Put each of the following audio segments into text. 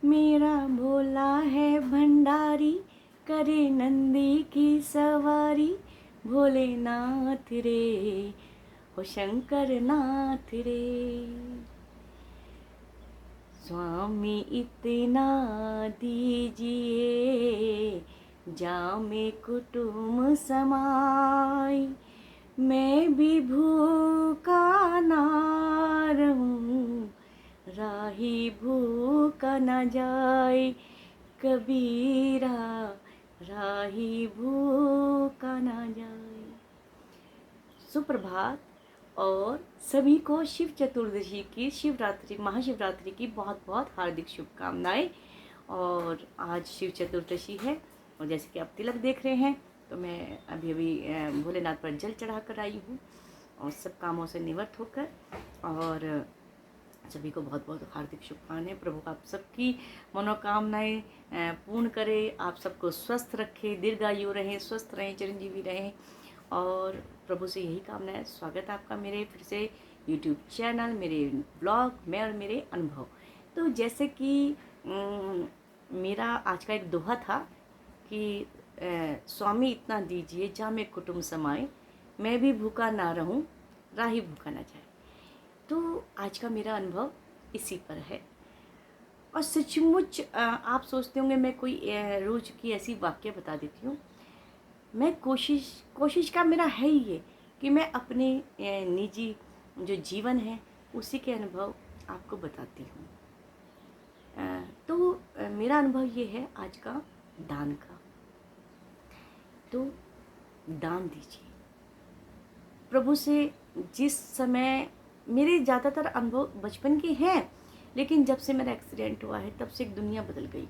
मेरा भोला है भंडारी, करे नंदी की सवारी। भोलेनाथ रे, हो शंकर नाथ रे। स्वामी इतना दीजिए, जामे कुटुम समाई। मैं भी भूखा ना रहूं, राही भूखा न जाए। कबीरा, राही भूखा न जाए। सुप्रभात और सभी को शिव चतुर्दशी की, शिवरात्रि, महाशिवरात्रि की बहुत बहुत हार्दिक शुभकामनाएं। और आज शिव चतुर्दशी है और जैसे कि आप तिलक देख रहे हैं, तो मैं अभी भोलेनाथ पर जल चढ़ा कर आई हूँ और सब कामों से निवृत्त होकर। और सभी को बहुत बहुत हार्दिक शुभकामनाएं। प्रभु आप सबकी मनोकामनाएं पूर्ण करे, आप सबको स्वस्थ रखे, दीर्घायु रहें, स्वस्थ रहें, चिरंजीवी रहें। और प्रभु से यही कामना है। स्वागत है आपका मेरे फिर से यूट्यूब चैनल, मेरे ब्लॉग में और मेरे अनुभव। तो जैसे कि मेरा आज का एक दोहा था कि स्वामी इतना दीजिए, जामे कुटुम समाए। मैं भी भूखा ना रहूं, राही भूखा ना जाए। तो आज का मेरा अनुभव इसी पर है। और सचमुच आप सोचते होंगे मैं कोई रोज की ऐसी वाक्य बता देती हूँ। मैं कोशिश का मेरा है ही ये कि मैं अपने निजी जो जीवन है उसी के अनुभव आपको बताती हूँ। तो मेरा अनुभव ये है आज का दान का। तो दान दीजिए। प्रभु से जिस समय मेरे ज़्यादातर अनुभव बचपन के हैं, लेकिन जब से मेरा एक्सीडेंट हुआ है तब से एक दुनिया बदल गई।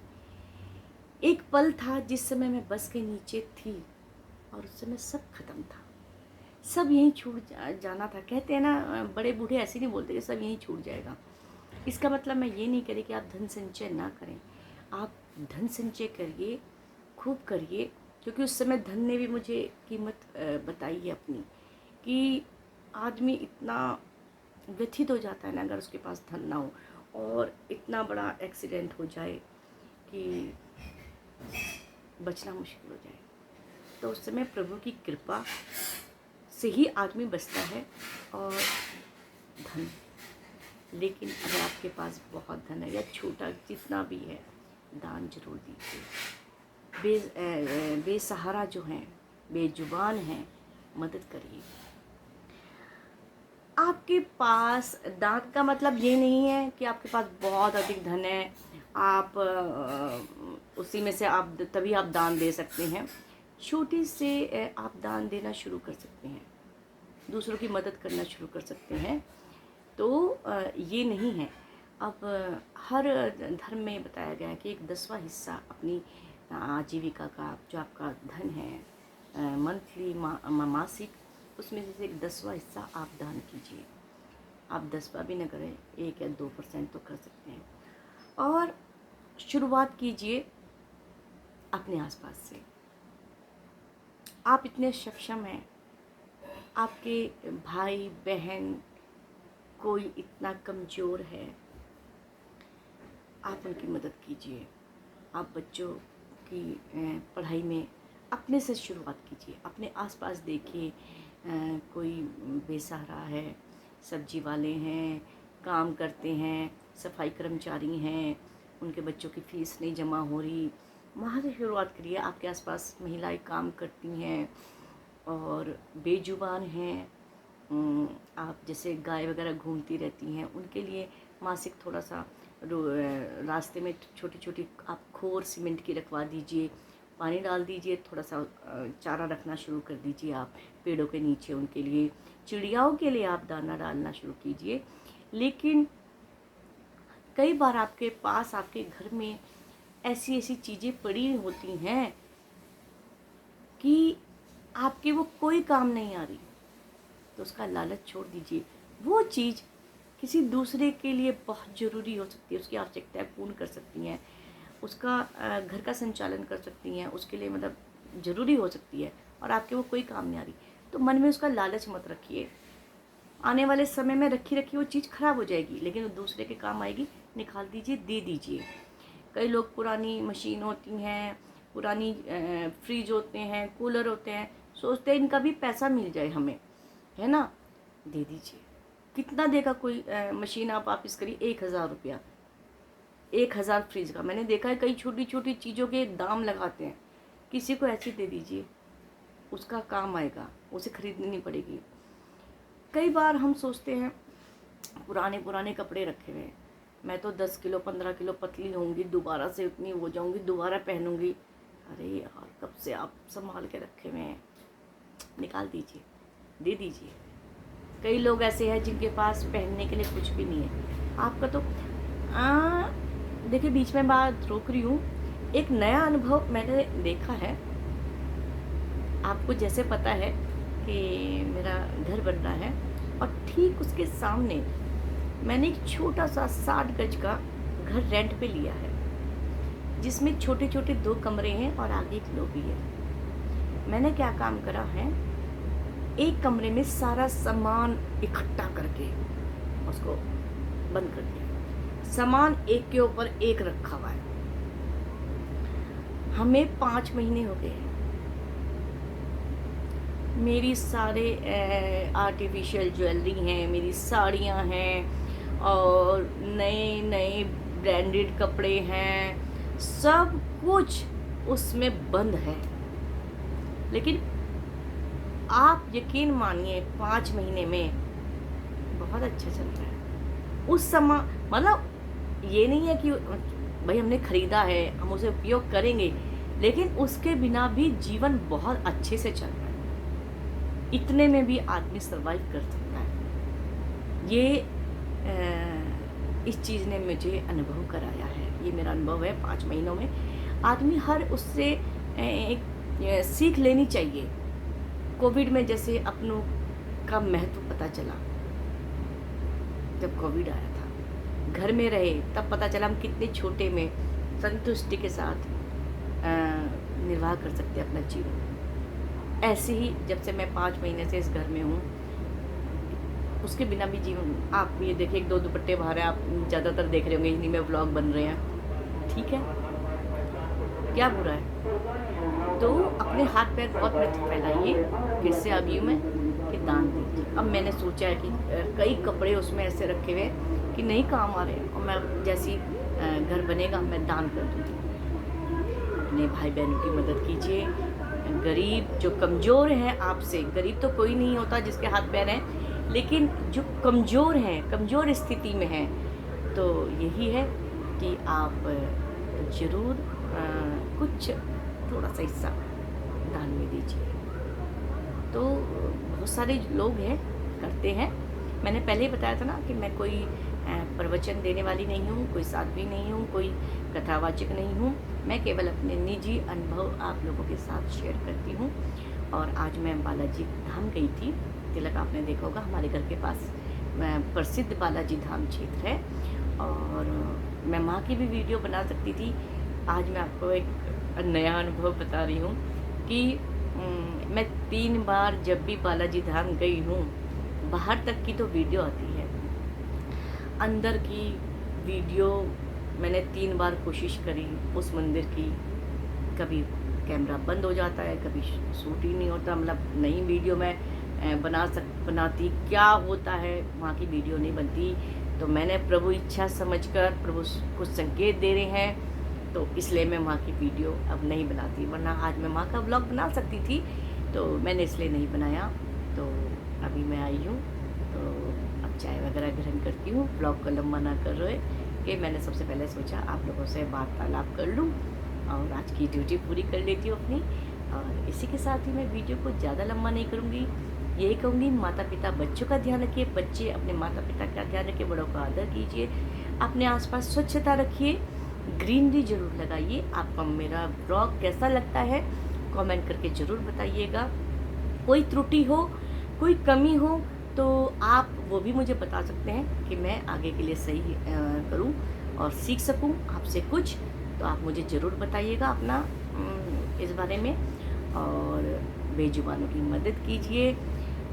एक पल था जिस समय मैं बस के नीचे थी और उस समय सब खत्म था, सब यहीं छूट जाना था। कहते हैं ना, बड़े बूढ़े ऐसे नहीं बोलते कि सब यहीं छूट जाएगा। इसका मतलब मैं ये नहीं करी कि आप धन संचय ना करें। आप धन संचय करिए, खूब करिए, क्योंकि उस समय धन ने भी मुझे कीमत बताई है अपनी, कि आदमी इतना व्यथित हो जाता है ना अगर उसके पास धन ना हो, और इतना बड़ा एक्सीडेंट हो जाए कि बचना मुश्किल हो जाए। तो उस समय प्रभु की कृपा से ही आदमी बचता है और धन। लेकिन अगर आपके पास बहुत धन है या छोटा जितना भी है, दान जरूर दीजिए। बेसहारा जो हैं, बेजुबान हैं, मदद करिए। आपके पास दान का मतलब ये नहीं है कि आपके पास बहुत अधिक धन है, आप उसी में से आप तभी आप दान दे सकते हैं। छोटी से आप दान देना शुरू कर सकते हैं, दूसरों की मदद करना शुरू कर सकते हैं। तो ये नहीं है। अब हर धर्म में बताया गया है कि एक 10वां हिस्सा अपनी आजीविका का, जो आपका धन है मंथली मासिक, उसमें से एक 10वां हिस्सा आप दान कीजिए। आप 10वां भी न करें, 1 या 2% तो कर सकते हैं। और शुरुआत कीजिए अपने आसपास से। आप इतने सक्षम हैं, आपके भाई बहन कोई इतना कमज़ोर है, आप उनकी मदद कीजिए। आप बच्चों की पढ़ाई में अपने से शुरुआत कीजिए। अपने आसपास देखिए, कोई बेसहारा है, सब्जी वाले हैं, काम करते हैं, सफाई कर्मचारी हैं, उनके बच्चों की फ़ीस नहीं जमा हो रही, वहाँ से शुरुआत करिए। आपके आसपास महिलाएं काम करती हैं और बेजुबान हैं, आप जैसे गाय वगैरह घूमती रहती हैं, उनके लिए मासिक थोड़ा सा रास्ते में छोटी छोटी आप खोर सीमेंट की रखवा दीजिए, पानी डाल दीजिए, थोड़ा सा चारा रखना शुरू कर दीजिए आप पेड़ों के नीचे। उनके लिए, चिड़ियाओं के लिए आप दाना डालना शुरू कीजिए। लेकिन कई बार आपके पास, आपके घर में ऐसी ऐसी चीज़ें पड़ी होती हैं कि आपके वो कोई काम नहीं आ रही, तो उसका लालच छोड़ दीजिए। वो चीज़ किसी दूसरे के लिए बहुत ज़रूरी हो सकती है, उसकी आवश्यकताएं पूर्ण कर सकती हैं, उसका घर का संचालन कर सकती हैं, उसके लिए मतलब ज़रूरी हो सकती है, और आपके वो कोई काम नहीं आ रही। तो मन में उसका लालच मत रखिए। आने वाले समय में रखी रखी वो चीज़ खराब हो जाएगी, लेकिन वो दूसरे के काम आएगी। निकाल दीजिए, दे दीजिए। कई लोग पुरानी मशीन होती हैं, पुरानी फ्रिज होते हैं, कूलर होते हैं, सोचते हैं इनका भी पैसा मिल जाए हमें, है ना, दे दीजिए। कितना देगा कोई मशीन आप वापस करिए, 1,000 रुपया, 1,000 फ्रिज का। मैंने देखा है कई छोटी छोटी चीज़ों के दाम लगाते हैं, किसी को ऐसी दे दीजिए, उसका काम आएगा, उसे खरीदनी नहीं पड़ेगी। कई बार हम सोचते हैं पुराने पुराने कपड़े रखे हुए हैं, मैं तो 10 किलो 15 किलो पतली होंगी, दोबारा से उतनी हो जाऊंगी, दोबारा पहनूंगी। अरे यार, कब से आप संभाल के रखे हुए हैं, निकाल दीजिए, दे दीजिए। कई लोग ऐसे हैं जिनके पास पहनने के लिए कुछ भी नहीं है। आपका तो देखिए, बीच में बात रोक रही हूँ। एक नया अनुभव मैंने देखा है। आपको जैसे पता है कि मेरा घर बन रहा है और ठीक उसके सामने मैंने एक छोटा सा 60 गज का घर रेंट पे लिया है, जिसमें छोटे छोटे 2 कमरे हैं और आगे एक लॉबी है। मैंने क्या काम करा है, एक कमरे में सारा सामान इकट्ठा करके उसको बंद कर दिया। सामान एक के ऊपर एक रखा हुआ है। हमें 5 महीने हो गए हैं। मेरी सारे आर्टिफिशियल ज्वेलरी हैं, मेरी साड़ियाँ हैं और नए नए ब्रांडेड कपड़े हैं, सब कुछ उसमें बंद है। लेकिन आप यकीन मानिए 5 महीने में बहुत अच्छा चल रहा है। उस समय मतलब ये नहीं है कि भाई हमने खरीदा है, हम उसे उपयोग करेंगे, लेकिन उसके बिना भी जीवन बहुत अच्छे से चल रहा है। इतने में भी आदमी सर्वाइव कर सकता है। ये इस चीज़ ने मुझे अनुभव कराया है। ये मेरा अनुभव है 5 महीनों में। आदमी हर उससे एक सीख लेनी चाहिए। कोविड में जैसे अपनों का महत्व पता चला, जब कोविड आया था, घर में रहे, तब पता चला हम कितने छोटे में संतुष्टि के साथ निर्वाह कर सकते हैं अपना जीवन। ऐसे ही जब से मैं 5 महीने से इस घर में हूँ, उसके बिना भी जीवन, आप ये देखिए 1-2 दुपट्टे बाहर है, आप ज़्यादातर देख रहे होंगे, हिंदी में व्लॉग बन रहे हैं, ठीक है, क्या बुरा है। तो अपने हाथ पैर बहुत मत फैलाइए। फिर से आ गई हूँ मैं कि दान दीजिए। अब मैंने सोचा है कि कई कपड़े उसमें ऐसे रखे हुए कि नहीं काम आ रहे हैं, और मैं जैसी घर बनेगा मैं दान कर दूँगी। अपने भाई बहनों की मदद कीजिए। गरीब जो कमज़ोर हैं, आपसे गरीब तो कोई नहीं होता जिसके हाथ पैर हैं, लेकिन जो कमज़ोर हैं, कमज़ोर स्थिति में हैं, तो यही है कि आप ज़रूर कुछ थोड़ा सा हिस्सा दान में दीजिए। तो बहुत सारे लोग हैं, करते हैं। मैंने पहले ही बताया था ना कि मैं कोई प्रवचन देने वाली नहीं हूँ, कोई साध्वी नहीं हूँ, कोई कथावाचक नहीं हूँ। मैं केवल अपने निजी अनुभव आप लोगों के साथ शेयर करती हूँ। और आज मैं बालाजी धाम गई थी। तिलक आपने देखा होगा, हमारे घर के पास प्रसिद्ध बालाजी धाम क्षेत्र है, और मैं वहाँ की भी वीडियो बना सकती थी। आज मैं आपको एक नया अनुभव बता रही हूँ कि मैं 3 बार जब भी बालाजी धाम गई हूँ, बाहर तक की तो वीडियो आती है, अंदर की वीडियो मैंने 3 बार कोशिश करी उस मंदिर की। कभी कैमरा बंद हो जाता है, कभी शूट ही नहीं होता, मतलब नई वीडियो मैं बनाती, क्या होता है वहाँ की वीडियो नहीं बनती। तो मैंने प्रभु इच्छा समझकर, प्रभु कुछ संकेत दे रहे हैं, तो इसलिए मैं वहाँ की वीडियो अब नहीं बनाती, वरना आज मैं वहाँ का व्लॉग बना सकती थी, तो मैंने इसलिए नहीं बनाया। तो अभी मैं आई हूँ, तो अब चाय वगैरह ग्रहण करती हूँ। व्लॉग को लंबा ना कर रहे कि मैंने सबसे पहले सोचा आप लोगों से वार्तालाप कर लूँ और आज की ड्यूटी पूरी कर लेती हूँ अपनी। और इसी के साथ ही मैं वीडियो को ज़्यादा लंबा नहीं करूँगी। यही कहूँगी, माता पिता बच्चों का ध्यान रखिए, बच्चे अपने माता पिता का ध्यान रखिए, बड़ों का आदर कीजिए, अपने आसपास स्वच्छता रखिए, ग्रीनरी ज़रूर लगाइए। आपको मेरा ब्लॉग कैसा लगता है कमेंट करके ज़रूर बताइएगा। कोई त्रुटि हो, कोई कमी हो, तो आप वो भी मुझे बता सकते हैं कि मैं आगे के लिए सही करूं और सीख सकूं आपसे कुछ। तो आप मुझे ज़रूर बताइएगा अपना इस बारे में, और बेजुबानों की मदद कीजिए।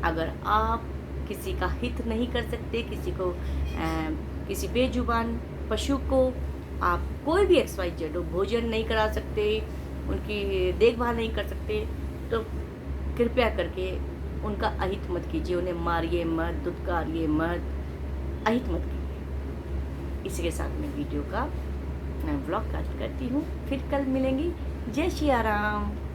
अगर आप किसी का हित नहीं कर सकते, किसी को किसी बेजुबान पशु को आप कोई भी XYZ हो, भोजन नहीं करा सकते, उनकी देखभाल नहीं कर सकते, तो कृपया करके उनका अहित मत कीजिए, उन्हें मारिए मत, दुत्कारिए मत, अहित मत कीजिए। इसी के साथ मैं वीडियो का व्लॉग काट करती हूँ। फिर कल मिलेंगी। जय श्री राम।